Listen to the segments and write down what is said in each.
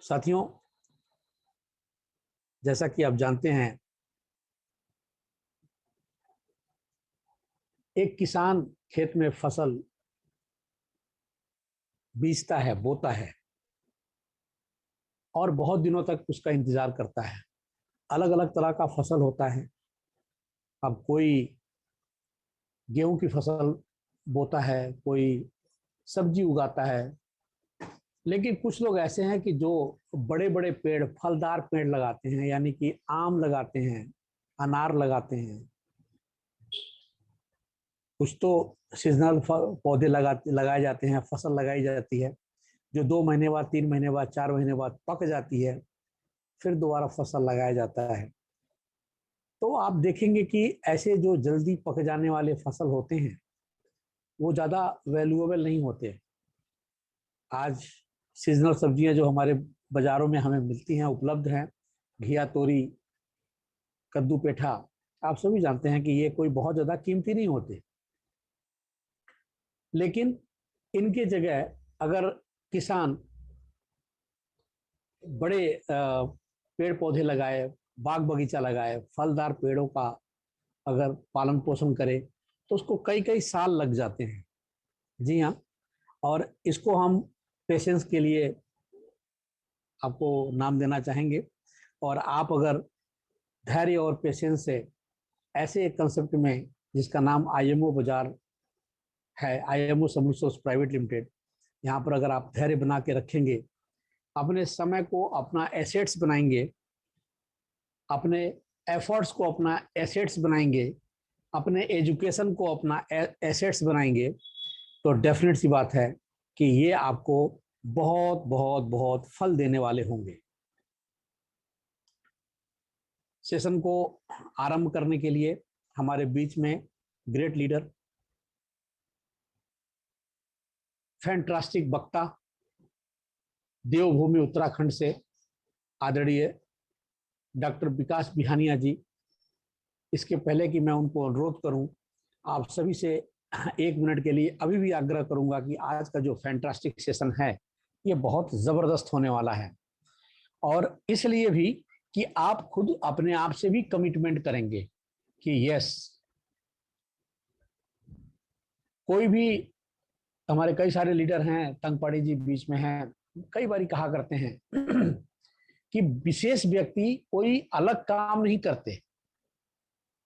साथियों, जैसा कि आप जानते हैं, एक किसान खेत में फसल बीजता है, बोता है और बहुत दिनों तक उसका इंतजार करता है। अलग अलग तरह का फसल होता है। अब कोई गेहूं की फसल बोता है, कोई सब्जी उगाता है, लेकिन कुछ लोग ऐसे हैं कि जो बड़े बड़े पेड़, फलदार पेड़ लगाते हैं, यानी कि आम लगाते हैं, अनार लगाते हैं। कुछ तो सीजनल पौधे लगाए जाते हैं, फसल लगाई जाती है जो 2 महीने बाद, 3 महीने बाद, 4 महीने बाद पक जाती है, फिर दोबारा फसल लगाया जाता है। तो आप देखेंगे कि ऐसे जो जल्दी पक जाने वाले फसल होते हैं वो ज़्यादा वैल्यूएबल नहीं होते। आज सीजनल सब्जियां जो हमारे बाज़ारों में हमें मिलती हैं, उपलब्ध हैं, घिया, तोरी, कद्दू, पेठा, आप सभी जानते हैं कि ये कोई बहुत ज़्यादा कीमती नहीं होते। लेकिन इनके जगह अगर किसान बड़े पेड़ पौधे लगाए, बाग बगीचा लगाए, फलदार पेड़ों का अगर पालन पोषण करे तो उसको कई कई साल लग जाते हैं। जी हाँ, और इसको हम पेशेंस के लिए आपको नाम देना चाहेंगे। और आप अगर धैर्य और पेशेंस से ऐसे एक कंसेप्ट में, जिसका नाम आईएमओ बाजार है, आईएमओ सॉल्यूशंस प्राइवेट लिमिटेड, यहाँ पर अगर आप धैर्य बना के रखेंगे, अपने समय को अपना एसेट्स बनाएंगे, अपने एफर्ट्स को अपना एसेट्स बनाएंगे, अपने एजुकेशन को अपना एसेट्स बनाएंगे, तो डेफिनेट सी बात है कि ये आपको बहुत बहुत बहुत फल देने वाले होंगे। सेशन को आरंभ करने के लिए हमारे बीच में ग्रेट लीडर, फैंटास्टिक वक्ता, देवभूमि उत्तराखंड से आदरणीय डॉक्टर विकास बिहानिया जी। इसके पहले कि मैं उनको अनुरोध करूं, आप सभी से 1 मिनट के लिए अभी भी आग्रह करूंगा कि आज का जो फैंटास्टिक सेशन है ये बहुत ज़बरदस्त होने वाला है, और इसलिए भी कि आप खुद अपने आप से भी कमिटमेंट करेंगे कि यस, कोई भी, हमारे कई सारे लीडर हैं, तंगपाड़ी जी बीच में हैं, कई बार कहा करते हैं कि विशेष व्यक्ति कोई अलग काम नहीं करते।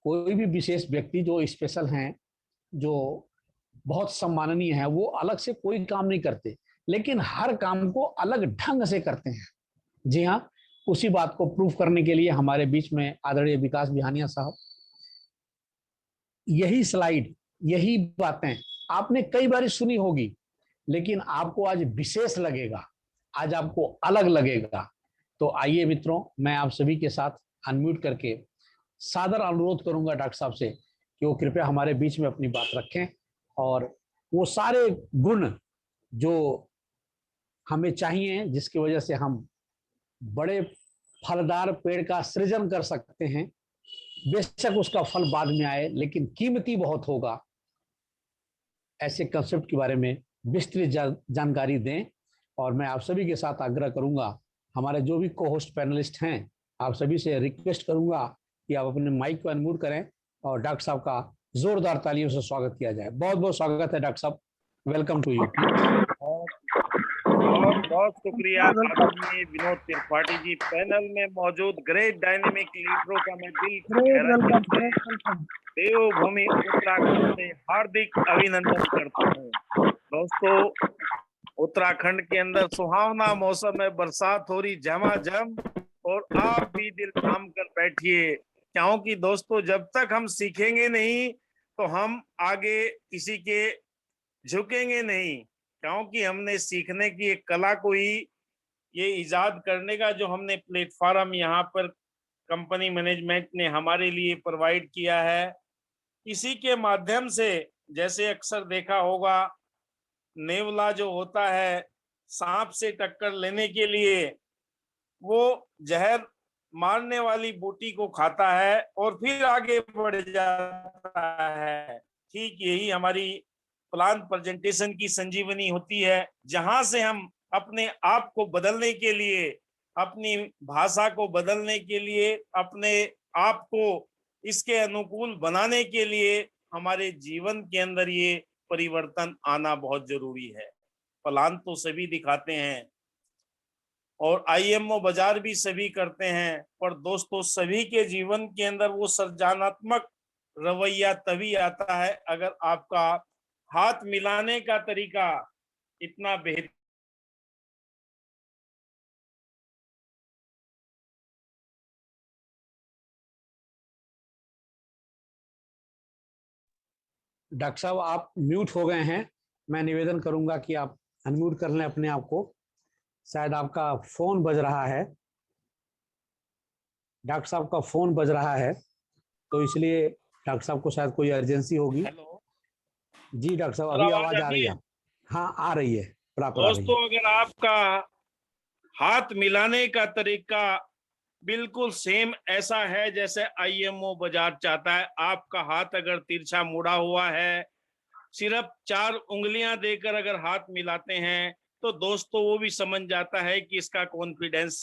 कोई भी विशेष व्यक्ति जो स्पेशल हैं, जो बहुत सम्माननीय है, वो अलग से कोई काम नहीं करते, लेकिन हर काम को अलग ढंग से करते हैं। जी हाँ, उसी बात को प्रूव करने के लिए हमारे बीच में आदरणीय विकास बिहानिया साहब। यही स्लाइड, यही बातें आपने कई बार सुनी होगी, लेकिन आपको आज विशेष लगेगा, आज आपको अलग लगेगा। तो आइए मित्रों, मैं आप सभी के साथ अनम्यूट करके सादर अनुरोध करूंगा डॉक्टर साहब से कि वो कृपया हमारे बीच में अपनी बात रखें, और वो सारे गुण जो हमें चाहिए, जिसकी वजह से हम बड़े फलदार पेड़ का सृजन कर सकते हैं, बेशक उसका फल बाद में आए लेकिन कीमती बहुत होगा, ऐसे कंसेप्ट के बारे में विस्तृत जानकारी दें। और मैं आप सभी के साथ आग्रह करूंगा, हमारे जो भी को होस्ट पैनलिस्ट हैं, आप सभी से रिक्वेस्ट करूंगा कि आप अपने माइक को अनम्यूट करें और डॉक्टर साहब का जोरदार तालियों से स्वागत किया जाए। बहुत बहुत स्वागत है डॉक्टर साहब, वेलकम टू यू। बहुत बहुत शुक्रिया आदरणीय विनोद त्रिपाठी जी। पैनल में मौजूद ग्रेट डायनेमिक लीडरों का मैं दिल से देवभूमि उत्तराखंड से हार्दिक अभिनंदन करता हूँ। दोस्तों, उत्तराखंड के अंदर सुहावना मौसम है, बरसात हो रही झमाझम, और आप भी दिल थाम कर बैठिए, क्योंकि दोस्तों जब तक हम सीखेंगे नहीं तो हम आगे किसी के झुकेंगे नहीं, क्योंकि हमने सीखने की एक कला को ही, ये इजाद करने का जो हमने प्लेटफॉर्म यहाँ पर कंपनी मैनेजमेंट ने हमारे लिए प्रोवाइड किया है, इसी के माध्यम से, जैसे अक्सर देखा होगा, नेवला जो होता है सांप से टक्कर लेने के लिए वो जहर मारने वाली बूटी को खाता है और फिर आगे बढ़ जाता है। ठीक यही हमारी प्लान प्रेजेंटेशन की संजीवनी होती है, जहां से हम अपने आप को बदलने के लिए अपनी भाषा को बदलने के लिए, अपने आप को इसके अनुकूल बनाने के लिए हमारे जीवन के अंदर ये परिवर्तन आना बहुत जरूरी है। प्लान तो सभी दिखाते हैं और आईएमओ बाजार भी सभी करते हैं, पर दोस्तों सभी के जीवन के अंदर वो सृजनात्मक रवैया तभी आता है अगर आपका हाथ मिलाने का तरीका इतना बेहतर। डॉक्टर साहब आप म्यूट हो गए हैं, मैं निवेदन करूंगा कि आप अनम्यूट कर लें अपने आप को, शायद आपका फोन बज रहा है, डॉक्टर साहब का फोन बज रहा है, तो इसलिए डॉक्टर साहब को शायद कोई अर्जेंसी होगी। हेलो जी डॉक्टर साहब, सर, अभी आवाज आवाज आ आती रही है? है। हाँ आ रही है, प्रॉपर आ रही दोस्तों है। अगर आपका हाथ मिलाने का तरीका बिल्कुल सेम ऐसा है जैसे आईएमओ बाजार चाहता है, आपका हाथ अगर तिरछा मुड़ा हुआ है, सिर्फ 4 उंगलियां देकर अगर हाथ मिलाते हैं, तो दोस्तों वो भी समझ जाता है कि इसका कॉन्फिडेंस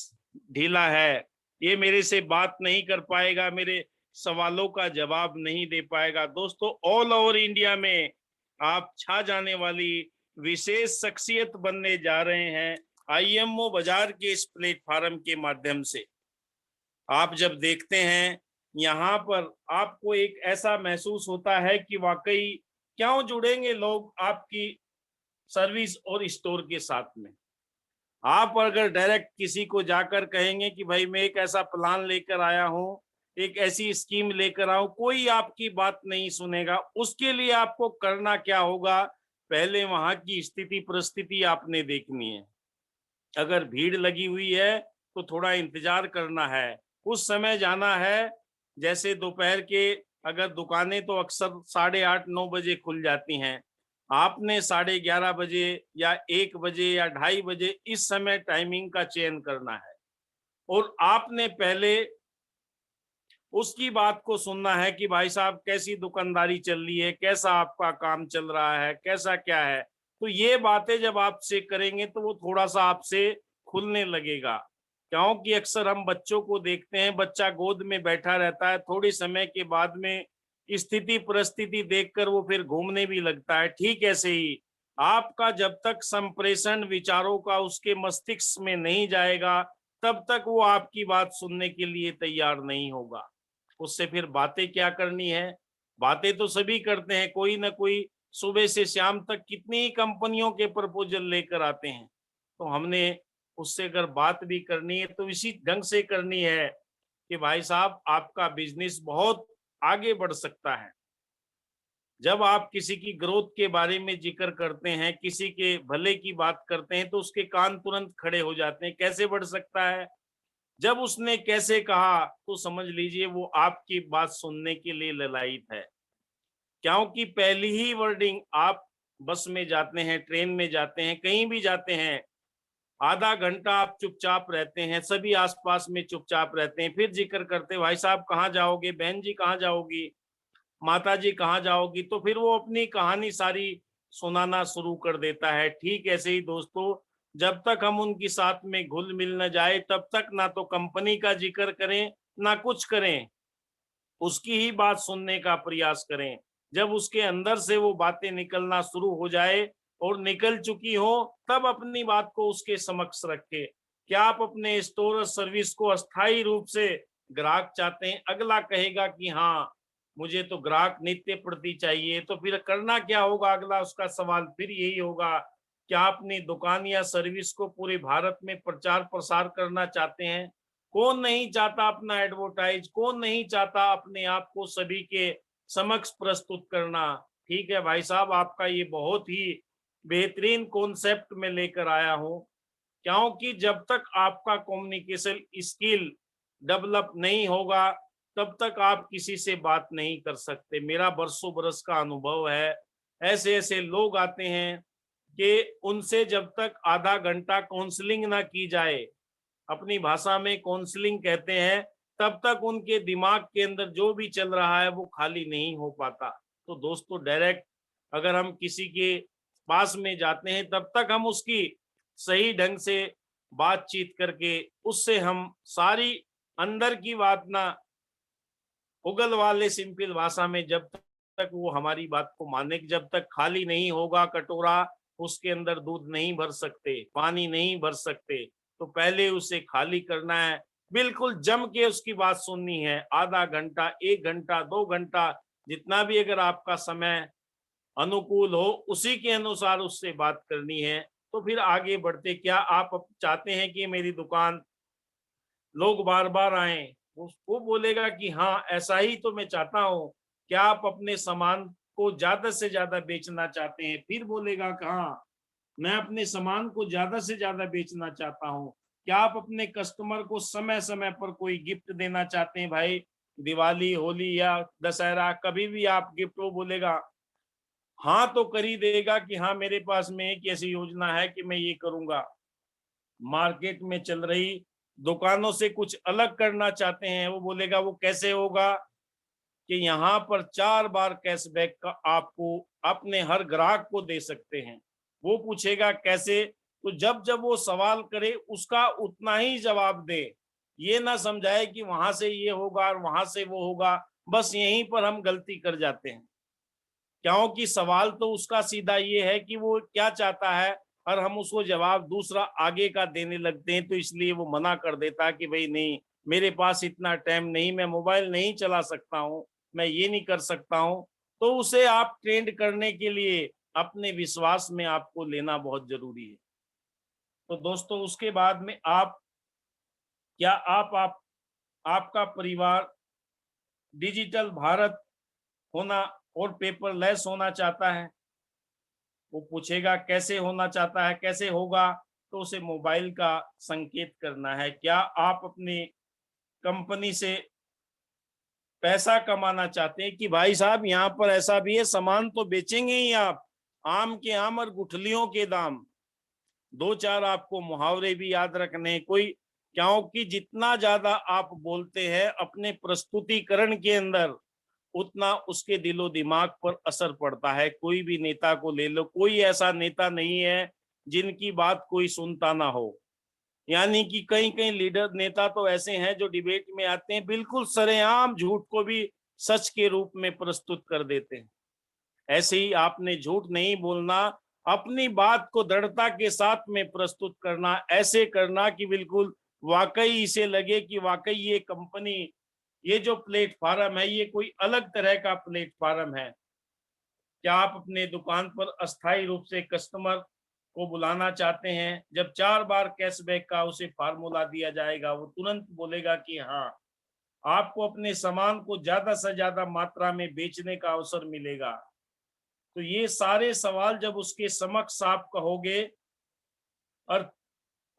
ढीला है, ये मेरे से बात नहीं कर पाएगा, मेरे सवालों का जवाब नहीं दे पाएगा। दोस्तों ऑल ओवर इंडिया में आप छा जाने वाली विशेष शख्सियत बनने जा रहे हैं आईएमओ बाजार के इस प्लेटफॉर्म के माध्यम से। आप जब देखते हैं यहाँ पर आपको एक ऐसा महसूस होता है कि वाकई क्यों जुड़ेंगे लोग आपकी सर्विस और स्टोर के साथ में। आप अगर डायरेक्ट किसी को जाकर कहेंगे कि भाई मैं एक ऐसा प्लान लेकर आया हूं, एक ऐसी स्कीम लेकर आऊं, कोई आपकी बात नहीं सुनेगा। उसके लिए आपको करना क्या होगा, पहले वहां की स्थिति परिस्थिति आपने देखनी है। अगर भीड़ लगी हुई है तो थोड़ा इंतजार करना है, उस समय जाना है। जैसे दोपहर के अगर दुकानें तो अक्सर 8:30-9 बजे खुल जाती हैं, आपने 11:30 बजे या 1 बजे या 2:30 बजे इस समय टाइमिंग का चयन करना है और आपने पहले उसकी बात को सुनना है कि भाई साहब कैसी दुकानदारी चल रही है, कैसा आपका काम चल रहा है, कैसा क्या है। तो ये बातें जब आपसे करेंगे तो वो थोड़ा सा आपसे खुलने लगेगा। क्योंकि अक्सर हम बच्चों को देखते हैं, बच्चा गोद में बैठा रहता है, थोड़े समय के बाद में स्थिति परिस्थिति देखकर वो फिर घूमने भी लगता है। ठीक ऐसे ही आपका जब तक संप्रेषण विचारों का उसके मस्तिष्क में नहीं जाएगा, तब तक वो आपकी बात सुनने के लिए तैयार नहीं होगा। उससे फिर बातें क्या करनी है, बातें तो सभी करते हैं, कोई ना कोई सुबह से शाम तक कितनी ही कंपनियों के प्रपोजल लेकर आते हैं। तो हमने उससे अगर बात भी करनी है तो इसी ढंग से करनी है कि भाई साहब आपका बिजनेस बहुत आगे बढ़ सकता है। जब आप किसी की ग्रोथ के बारे में जिक्र करते हैं, किसी के भले की बात करते हैं, तो उसके कान तुरंत खड़े हो जाते हैं, कैसे बढ़ सकता है। जब उसने कैसे कहा तो समझ लीजिए वो आपकी बात सुनने के लिए ललायित है। क्योंकि पहली ही वर्डिंग, आप बस में जाते हैं, ट्रेन में जाते हैं, कहीं भी जाते हैं, आधा घंटा आप चुपचाप रहते हैं, सभी आसपास में चुपचाप रहते हैं, फिर जिक्र करते हैं भाई साहब कहाँ जाओगे, बहन जी कहाँ जाओगी, माता जी कहाँ जाओगी, तो फिर वो अपनी कहानी सारी सुनाना शुरू कर देता है। ठीक ऐसे ही दोस्तों, जब तक हम उनकी साथ में घुल मिल न जाए तब तक ना तो कंपनी का जिक्र करें ना कुछ करें, उसकी ही बात सुनने का प्रयास करें। जब उसके अंदर से वो बातें निकलना शुरू हो जाए और निकल चुकी हो, तब अपनी बात को उसके समक्ष रखें। क्या आप अपने स्टोर और सर्विस को अस्थायी रूप से ग्राहक चाहते हैं? अगला कहेगा कि हाँ मुझे तो ग्राहक नित्य प्रति चाहिए, तो फिर करना क्या होगा, अगला उसका सवाल फिर यही होगा, क्या अपनी दुकान या सर्विस को पूरे भारत में प्रचार प्रसार करना चाहते हैं? कौन नहीं चाहता अपना एडवर्टाइज, कौन नहीं चाहता अपने आप को सभी के समक्ष प्रस्तुत करना। ठीक है भाई साहब, आपका ये बहुत ही बेहतरीन कॉन्सेप्ट में लेकर आया हूं। क्योंकि जब तक आपका कम्युनिकेशन स्किल डेवलप नहीं होगा तब तक आप किसी से बात नहीं कर सकते। मेरा बरसों बरस का अनुभव है, ऐसे ऐसे लोग आते हैं कि उनसे जब तक आधा घंटा काउंसलिंग ना की जाए, अपनी भाषा में काउंसलिंग कहते हैं, तब तक उनके दिमाग के अंदर जो भी चल रहा है वो खाली नहीं हो पाता। तो दोस्तों डायरेक्ट अगर हम किसी के पास में जाते हैं तब तक हम उसकी सही ढंग से बातचीत करके उससे हम सारी अंदर की बात ना उगल वाले सिंपल भाषा में, जब तक वो हमारी बात को माने, जब तक खाली नहीं होगा कटोरा उसके अंदर दूध नहीं भर सकते, पानी नहीं भर सकते, तो पहले उसे खाली करना है, बिल्कुल जम के उसकी बात सुननी है। आधा घंटा, 1 घंटा, 2 घंटा, जितना भी अगर आपका समय अनुकूल हो उसी के अनुसार उससे बात करनी है। तो फिर आगे बढ़ते, क्या आप चाहते हैं कि मेरी दुकान लोग बार बार आए? वो बोलेगा कि हाँ ऐसा ही तो मैं चाहता हूँ। क्या आप अपने सामान को ज्यादा से ज्यादा बेचना चाहते हैं? फिर बोलेगा कि हाँ मैं अपने सामान को ज्यादा से ज्यादा बेचना चाहता हूँ। क्या आप अपने कस्टमर को समय समय पर कोई गिफ्ट देना चाहते हैं? भाई दिवाली, होली या दशहरा, कभी भी आप गिफ्ट, वो बोलेगा हाँ तो कर ही देगा कि हाँ मेरे पास में एक ऐसी योजना है कि मैं ये करूंगा। मार्केट में चल रही दुकानों से कुछ अलग करना चाहते हैं, वो बोलेगा वो कैसे होगा कि यहाँ पर 4 बार कैशबैक का आपको अपने हर ग्राहक को दे सकते हैं। वो पूछेगा कैसे, तो जब जब वो सवाल करे उसका उतना ही जवाब दे, ये ना समझाए कि वहां से ये होगा और वहां से वो होगा। बस यहीं पर हम गलती कर जाते हैं, क्योंकि सवाल तो उसका सीधा ये है कि वो क्या चाहता है और हम उसको जवाब दूसरा आगे का देने लगते हैं, तो इसलिए वो मना कर देता है कि भाई नहीं, मेरे पास इतना टाइम नहीं, मैं मोबाइल नहीं चला सकता हूँ, मैं ये नहीं कर सकता हूँ। तो उसे आप ट्रेंड करने के लिए अपने विश्वास में आपको लेना बहुत जरूरी है। तो दोस्तों उसके बाद में आप, क्या आप आपका परिवार डिजिटल भारत होना और पेपरलेस होना चाहता है? वो पूछेगा कैसे होना चाहता है, कैसे होगा? तो उसे मोबाइल का संकेत करना है। क्या आप अपनी कंपनी से पैसा कमाना चाहते हैं कि भाई साहब यहाँ पर ऐसा भी है, सामान तो बेचेंगे ही आप, आम के आम और गुठलियों के दाम। 2-4 आपको मुहावरे भी याद रखने, कोई, क्योंकि जितना ज्यादा आप बोलते हैं अपने प्रस्तुतिकरण के अंदर, उतना उसके दिलो दिमाग पर असर पड़ता है। कोई भी नेता को ले लो, कोई ऐसा नेता नहीं है जिनकी बात कोई सुनता ना हो। यानी कि कई कई लीडर नेता तो ऐसे हैं जो डिबेट में आते हैं, बिल्कुल सरेआम झूठ को भी सच के रूप में प्रस्तुत कर देते हैं। ऐसे ही आपने झूठ नहीं बोलना, अपनी बात को दृढ़ता के साथ में प्रस्तुत करना, ऐसे करना कि बिल्कुल वाकई इसे लगे कि वाकई ये कंपनी, ये जो प्लेटफार्म है ये कोई अलग तरह का प्लेटफार्म है। क्या आप अपने दुकान पर अस्थायी रूप से कस्टमर को बुलाना चाहते हैं? जब 4 बार कैशबैक का उसे फार्मूला दिया जाएगा, वो तुरंत बोलेगा कि हाँ, आपको अपने सामान को ज्यादा से ज्यादा मात्रा में बेचने का अवसर मिलेगा। तो ये सारे सवाल जब उसके समक्ष आप कहोगे और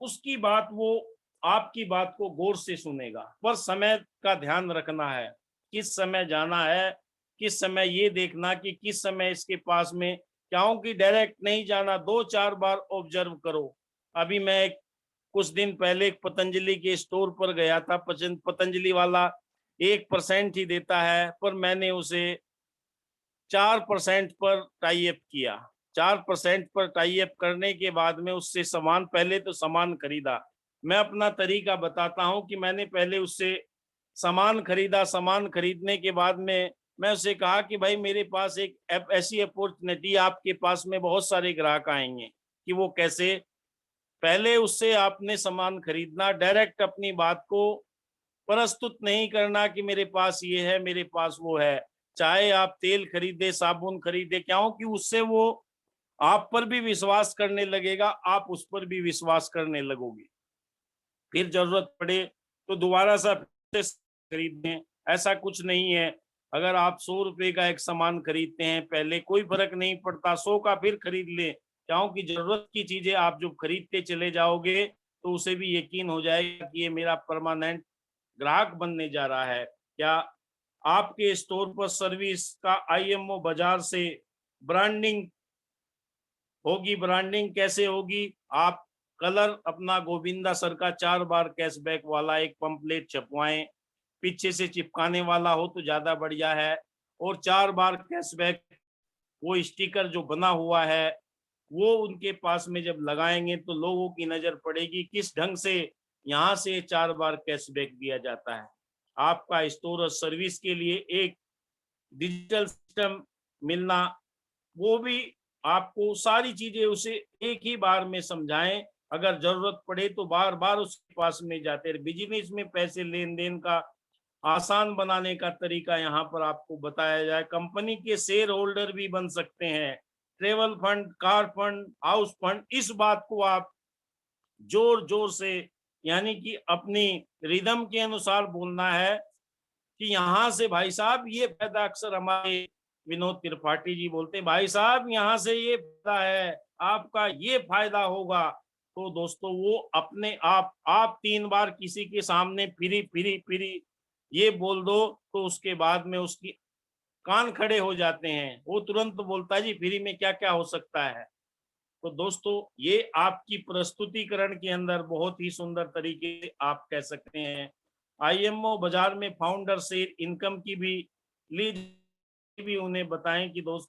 उसकी बात, वो आपकी बात को गौर से सुनेगा, पर समय का ध्यान रखना है, किस समय जाना है, किस समय ये देखना कि किस समय इसके पास में, क्योंकि डायरेक्ट नहीं जाना, 2-4 बार ऑब्जर्व करो। अभी मैं कुछ दिन पहले एक पतंजलि के स्टोर पर गया था, पतंजलि वाला 1% ही देता है, पर मैंने उसे 4% पर टाई अप किया। 4% पर टाई अप करने के बाद में उससे सामान, पहले तो सामान खरीदा। मैं अपना तरीका बताता हूं कि मैंने पहले उससे सामान खरीदा, सामान खरीदने के बाद में मैं उससे कहा कि भाई मेरे पास एक ऐसी अपॉर्चुनिटी, आपके पास में बहुत सारे ग्राहक आएंगे। कि वो कैसे? पहले उससे आपने सामान खरीदना, डायरेक्ट अपनी बात को प्रस्तुत नहीं करना कि मेरे पास ये है, मेरे पास वो है। चाहे आप तेल खरीदे, साबुन खरीदे, क्योंकि उससे वो आप पर भी विश्वास करने लगेगा, आप उस पर भी विश्वास करने लगोगे। फिर जरूरत पड़े तो दोबारा से खरीदें, ऐसा कुछ नहीं है। अगर आप 100 रुपए का एक सामान खरीदते हैं पहले, कोई फर्क नहीं पड़ता, 100 का फिर खरीद ले, क्योंकि जरूरत की चीजें आप जो खरीदते चले जाओगे तो उसे भी यकीन हो जाएगा कि ये मेरा परमानेंट ग्राहक बनने जा रहा है। क्या आपके स्टोर पर सर्विस का आईएमओ बाजार से ब्रांडिंग होगी? ब्रांडिंग कैसे होगी? आप कलर अपना गोविंदा सर का 4 बार कैशबैक वाला एक पंपलेट छपवाएं, पीछे से चिपकाने वाला हो तो ज्यादा बढ़िया है। और 4 बार कैशबैक वो स्टिकर जो बना हुआ है वो उनके पास में जब लगाएंगे तो लोगों की नजर पड़ेगी किस ढंग से यहाँ से 4 बार कैशबैक दिया जाता है। आपका स्टोर और सर्विस के लिए एक डिजिटल सिस्टम मिलना, वो भी आपको सारी चीजें उसे एक ही बार में समझाएं, अगर जरूरत पड़े तो बार बार उसके पास में जाते रहे। बिजनेस में पैसे लेन देन का आसान बनाने का तरीका यहाँ पर आपको बताया जाए। कंपनी के शेयर होल्डर भी बन सकते हैं, travel fund, car fund, house fund, इस बात को आप जोर जोर से यानी कि अपनी रिदम के अनुसार बोलना है कि यहाँ से भाई साहब ये फायदा, अक्सर हमारे विनोद त्रिपाठी जी बोलते हैं भाई साहब यहाँ से ये फायदा है, आपका ये फायदा होगा। तो दोस्तों वो अपने आप 3 बार किसी के सामने फिरी फिरी फिरी ये बोल दो तो उसके बाद में उसकी कान खड़े हो जाते हैं, वो तुरंत बोलता है जी फ्री में क्या क्या हो सकता है। तो दोस्तों ये आपकी प्रस्तुतिकरण के अंदर बहुत ही सुंदर तरीके से आप कह सकते हैं। आईएमओ बाजार में फाउंडर शेयर इनकम की भी लीड भी उन्हें बताएं कि दोस्त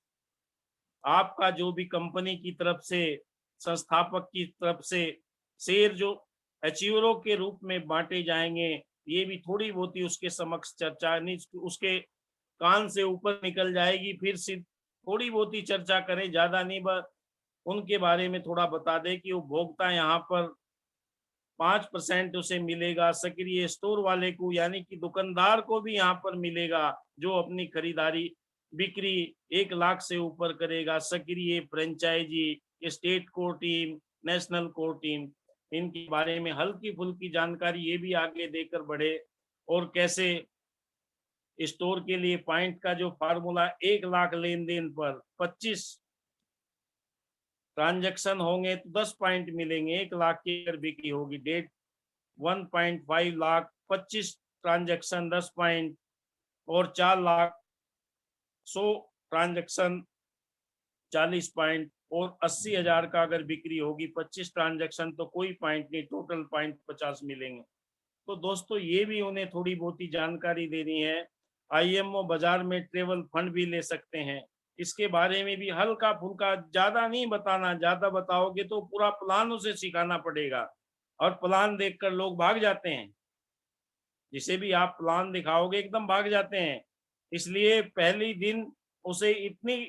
आपका जो भी कंपनी की तरफ से, संस्थापक की तरफ से शेयर जो अचीवरों के रूप में बांटे जाएंगे, ये भी थोड़ी बहुत ही उसके समक्ष चर्चा नहीं, उसके कान से ऊपर निकल जाएगी, फिर सिर्फ थोड़ी बहुत ही चर्चा करें, ज्यादा नहीं, बस उनके बारे में थोड़ा बता दें कि उपभोक्ता यहाँ पर 5% उसे मिलेगा, सक्रिय स्टोर वाले को यानी कि दुकानदार को भी यहाँ पर मिलेगा जो अपनी खरीदारी बिक्री 1 लाख से ऊपर करेगा, सक्रिय franchisee, state core team, national core team, इनके बारे में हल्की फुल्की जानकारी ये भी आगे देकर बढ़े। और कैसे स्टोर के लिए पॉइंट का जो फार्मूला, 1 लाख लेन देन पर 25 ट्रांजैक्शन होंगे तो 10 पॉइंट मिलेंगे, 1 लाख की अगर बिक्री होगी, डेट 1.5 लाख, 25 ट्रांजैक्शन 10 पॉइंट, और 4 लाख 100 ट्रांजैक्शन 40 पॉइंट, और 80,000 का अगर बिक्री होगी 25 ट्रांजैक्शन तो कोई पॉइंट नहीं, टोटल पॉइंट 50 मिलेंगे। तो दोस्तों ये भी उन्हें थोड़ी बहुत ही जानकारी देनी है। आईएमओ बाजार में ट्रेवल फंड भी ले सकते हैं, इसके बारे में भी हल्का फुल्का, ज्यादा नहीं बताना, ज्यादा बताओगे तो पूरा प्लान उसे सिखाना पड़ेगा, और प्लान देखकर लोग भाग जाते हैं, जिसे भी आप प्लान दिखाओगे एकदम भाग जाते हैं। इसलिए पहली दिन उसे इतनी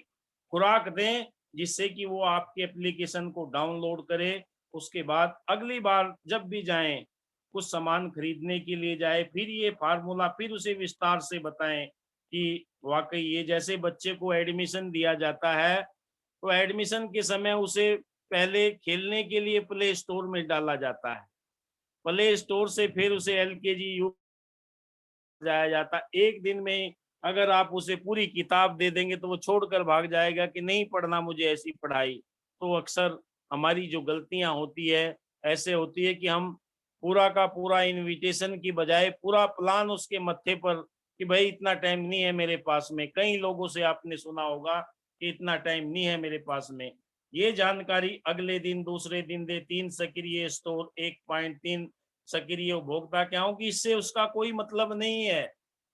खुराक दें जिससे कि वो आपके एप्लीकेशन को डाउनलोड करे, उसके बाद अगली बार जब भी जाएं, कुछ सामान खरीदने के लिए जाए, फिर ये फार्मूला फिर उसे विस्तार से बताएं कि वाकई ये, जैसे बच्चे को एडमिशन दिया जाता है तो एडमिशन के समय उसे पहले खेलने के लिए प्ले स्टोर में डाला जाता है, प्ले स्टोर से फिर उसे एलकेजी जाया जाता। एक दिन में अगर आप उसे पूरी किताब दे देंगे तो वो छोड़कर भाग जाएगा कि नहीं पढ़ना मुझे ऐसी पढ़ाई। तो अक्सर हमारी जो गलतियां होती है ऐसे होती है कि हम पूरा का पूरा इनविटेशन की बजाय पूरा प्लान उसके मत्थे पर कि भाई इतना टाइम नहीं है मेरे पास में। कई लोगों से आपने सुना होगा कि इतना टाइम नहीं है मेरे पास में। ये जानकारी अगले दिन, दूसरे दिन दे। 3 सक्रिय स्टोर, 1.3 सक्रिय उपभोक्ता, क्या हो कि इससे उसका कोई मतलब नहीं है,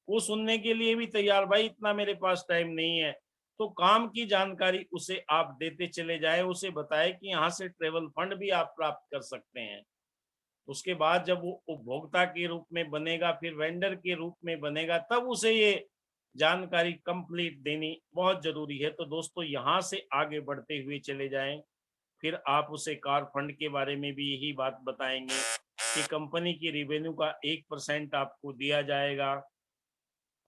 वो सुनने के लिए भी तैयार, भाई इतना मेरे पास टाइम नहीं है। तो काम की जानकारी उसे आप देते चले जाए, उसे बताए कि यहाँ से ट्रेवल फंड भी आप प्राप्त कर सकते हैं। उसके बाद जब वो उपभोक्ता के रूप में बनेगा, फिर वेंडर के रूप में बनेगा, तब उसे ये जानकारी कंप्लीट देनी बहुत जरूरी है। तो दोस्तों यहाँ से आगे बढ़ते हुए चले जाएं, फिर आप उसे कार फंड के बारे में भी यही बात बताएंगे कि कंपनी की रेवेन्यू का 1% आपको दिया जाएगा,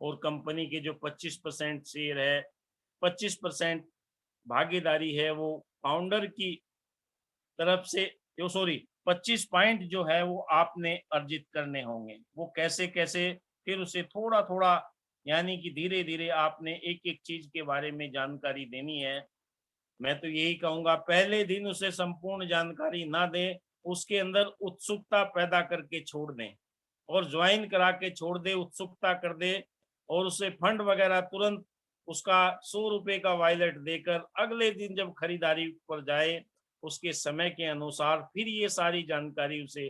और कंपनी के जो 25% शेयर है, 25% भागीदारी है वो फाउंडर की तरफ से, जो सॉरी 25 पॉइंट जो है वो आपने अर्जित करने होंगे। वो कैसे कैसे, फिर उसे थोड़ा थोड़ा यानी कि धीरे धीरे आपने एक एक चीज के बारे में जानकारी देनी है। मैं तो यही कहूंगा पहले दिन उसे संपूर्ण जानकारी ना दें, उसके अंदर उत्सुकता पैदा करके छोड़ दें, और ज्वाइन करा के छोड़ दे, उत्सुकता कर दे, और उसे फंड वगैरह तुरंत उसका 100 रुपए का वॉलेट देकर अगले दिन जब खरीदारी पर जाए उसके समय के अनुसार फिर ये सारी जानकारी उसे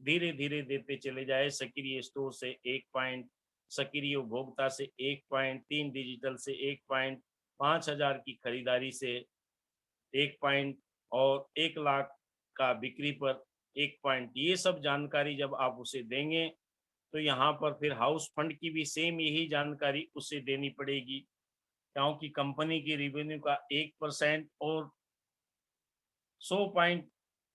धीरे धीरे देते चले जाए। सक्रिय स्टोर से 1 पॉइंट, सक्रिय उपभोक्ता से 1 पॉइंट, 3 डिजिटल से 1 पॉइंट, 5,000 की खरीदारी से 1 पॉइंट, और 1 लाख का बिक्री पर 1 पॉइंट, ये सब जानकारी जब आप उसे देंगे तो यहाँ पर फिर हाउस फंड की भी सेम यही जानकारी उसे देनी पड़ेगी, क्योंकि कंपनी की रेवेन्यू का 1% और 100 पॉइंट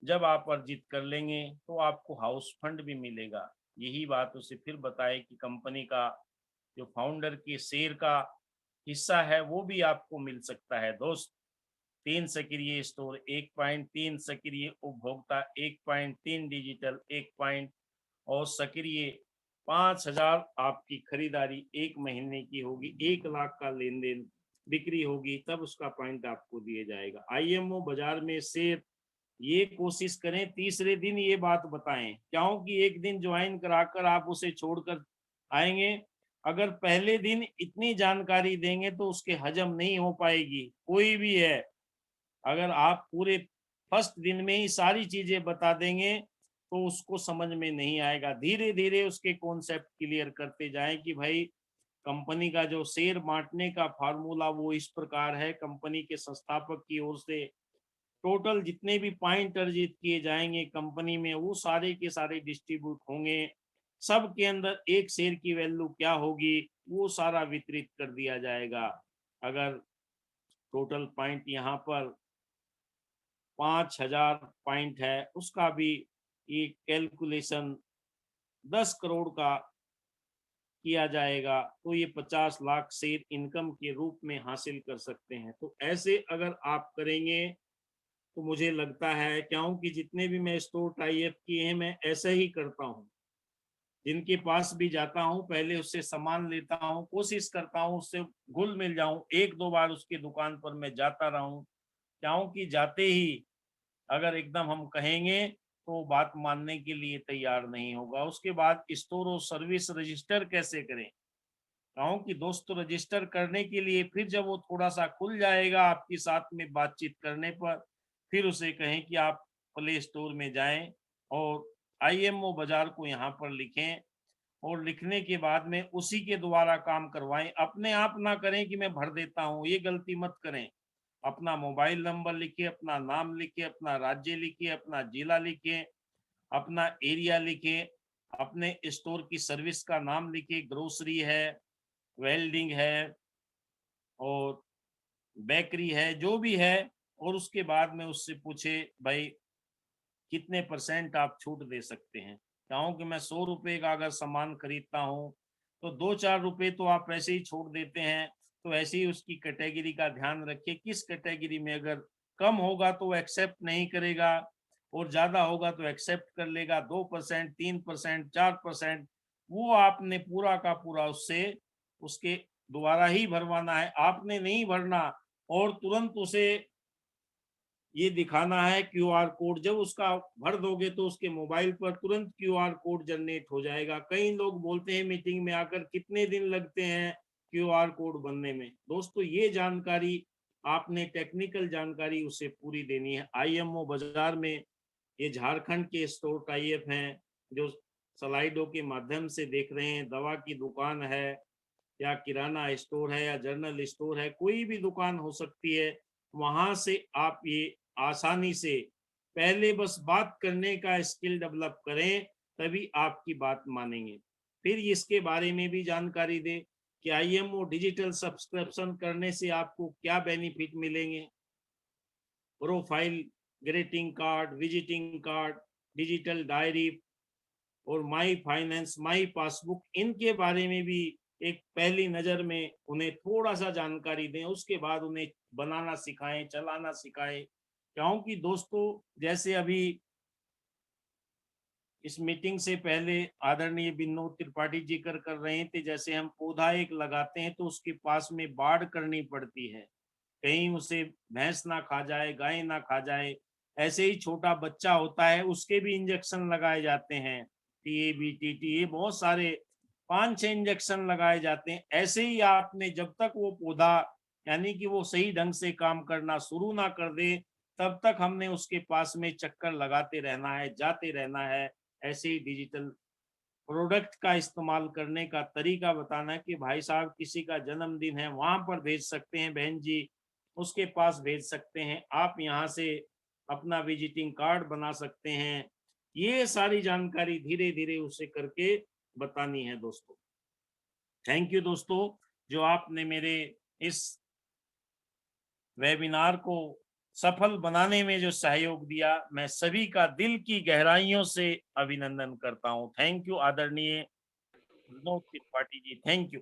जब आप अर्जित कर लेंगे तो आपको हाउस फंड भी मिलेगा। यही बात उसे फिर बताए कि कंपनी का जो फाउंडर के शेयर का हिस्सा है वो भी आपको मिल सकता है दोस्त। 3 सक्रिय स्टोर 1.3, सक्रिय उपभोक्ता 1.3, डिजिटल 1 पॉइंट और सक्रिय 5,000 आपकी खरीदारी 1 महीने की होगी, 1 लाख का लेन देन बिक्री होगी, तब उसका पॉइंट आपको दिया जाएगा। आईएमओ बाजार में शेयर, ये कोशिश करें तीसरे दिन ये बात बताएं, क्योंकि एक दिन ज्वाइन कराकर आप उसे छोड़कर आएंगे, अगर पहले दिन इतनी जानकारी देंगे तो उसके हजम नहीं हो पाएगी। कोई भी है, अगर आप पूरे फर्स्ट दिन में ही सारी चीजें बता देंगे तो उसको समझ में नहीं आएगा। धीरे धीरे उसके कॉन्सेप्ट क्लियर करते जाएं कि भाई कंपनी का जो शेयर बांटने का फार्मूला वो इस प्रकार है, कंपनी के संस्थापक की ओर से टोटल जितने भी पॉइंट अर्जित किए जाएंगे कंपनी में वो सारे के सारे डिस्ट्रीब्यूट होंगे, सब के अंदर एक शेयर की वैल्यू क्या होगी वो सारा वितरित कर दिया जाएगा। अगर टोटल पॉइंट यहाँ पर 5,000 पॉइंट है, उसका भी एक कैलकुलेशन 10 करोड़ का किया जाएगा तो ये 50 लाख शेयर इनकम के रूप में हासिल कर सकते हैं। तो ऐसे अगर आप करेंगे तो मुझे लगता है, क्योंकि जितने भी मैं स्टोर टाई अप किए हैं मैं ऐसा ही करता हूँ, जिनके पास भी जाता हूँ पहले उससे सामान लेता हूँ, कोशिश करता हूँ उससे घुल मिल जाऊं, 1-2 बार उसकी दुकान पर मैं जाता रहूं, क्योंकि जाते ही अगर एकदम हम कहेंगे तो बात मानने के लिए तैयार नहीं होगा। उसके बाद स्टोर और सर्विस रजिस्टर कैसे करें, क्योंकि दोस्तों रजिस्टर करने के लिए फिर जब वो थोड़ा सा खुल जाएगा आपके साथ में बातचीत करने पर, फिर उसे कहें कि आप प्ले स्टोर में जाएं और आईएमओ बाजार को यहाँ पर लिखें, और लिखने के बाद में उसी के द्वारा काम करवाएं। अपने आप ना करें कि मैं भर देता हूँ, ये गलती मत करें। अपना मोबाइल नंबर लिखिए, अपना नाम लिखिए, अपना राज्य लिखिए, अपना जिला लिखिए, अपना एरिया लिखिए, अपने स्टोर की सर्विस का नाम लिखिए, ग्रोसरी है, वेल्डिंग है और बेकरी है, जो भी है, और उसके बाद में उससे पूछे भाई कितने % आप छूट दे सकते हैं। क्योंकि मैं 100 रुपये का अगर सामान खरीदता हूँ तो 2-4 रुपये तो आप ऐसे ही छोड़ देते हैं। तो ऐसे ही उसकी कैटेगरी का ध्यान रखिए, किस कैटेगरी में अगर कम होगा तो एक्सेप्ट नहीं करेगा और ज़्यादा होगा तो एक्सेप्ट कर लेगा। 2%, 3%, 4% वो आपने पूरा का पूरा उससे उसके द्वारा ही भरवाना है, आपने नहीं भरना। और तुरंत उसे ये दिखाना है क्यूआर कोड, जब उसका भर दोगे तो उसके मोबाइल पर तुरंत क्यूआर कोड जनरेट हो जाएगा। कई लोग बोलते हैं मीटिंग में आकर कितने दिन लगते हैं क्यूआर कोड बनने में, दोस्तों ये जानकारी आपने टेक्निकल जानकारी उसे पूरी देनी है। आईएमओ बाजार में ये झारखंड के स्टोर टाई अप हैं जो स्लाइडों के माध्यम से देख रहे हैं, दवा की दुकान है या किराना स्टोर है या जनरल स्टोर है, कोई भी दुकान हो सकती है, वहां से आप ये आसानी से पहले बस बात करने का स्किल डेवलप करें, तभी आपकी बात मानेंगे। फिर इसके बारे में भी जानकारी दें कि आईएमओ डिजिटल सब्सक्रिप्शन करने से आपको क्या बेनिफिट मिलेंगे। Profile, greeting card, visiting card, digital diary और माई फाइनेंस, माई पासबुक, इनके बारे में भी एक पहली नजर में उन्हें थोड़ा सा जानकारी दें। उसके बाद उन्हें बनाना सिखाएं, चलाना सिखाएं। क्योंकि दोस्तों जैसे अभी इस मीटिंग से पहले आदरणीय विनोद त्रिपाठी जी कर रहे थे, जैसे हम पौधा एक लगाते हैं तो उसके पास में बाड़ करनी पड़ती है, कहीं उसे भैंस ना खा जाए, गाय ना खा जाए। ऐसे ही छोटा बच्चा होता है उसके भी इंजेक्शन लगाए जाते हैं, टीए टीटी, ये बहुत सारे 5-6 इंजेक्शन लगाए जाते हैं। ऐसे ही आपने जब तक वो पौधा यानी कि वो सही ढंग से काम करना शुरू ना कर दे तब तक हमने उसके पास में चक्कर लगाते रहना है, जाते रहना है। ऐसे ही डिजिटल प्रोडक्ट का इस्तेमाल करने का तरीका बताना है कि भाई साहब किसी का जन्मदिन है वहां पर भेज सकते हैं, बहन जी उसके पास भेज सकते हैं, आप यहाँ से अपना विजिटिंग कार्ड बना सकते हैं। ये सारी जानकारी धीरे धीरे उसे करके बतानी है दोस्तों। थैंक यू दोस्तों, जो आपने मेरे इस वेबिनार को सफल बनाने में जो सहयोग दिया, मैं सभी का दिल की गहराइयों से अभिनंदन करता हूं। थैंक यू आदरणीय विनोद त्रिपाठी जी, थैंक यू।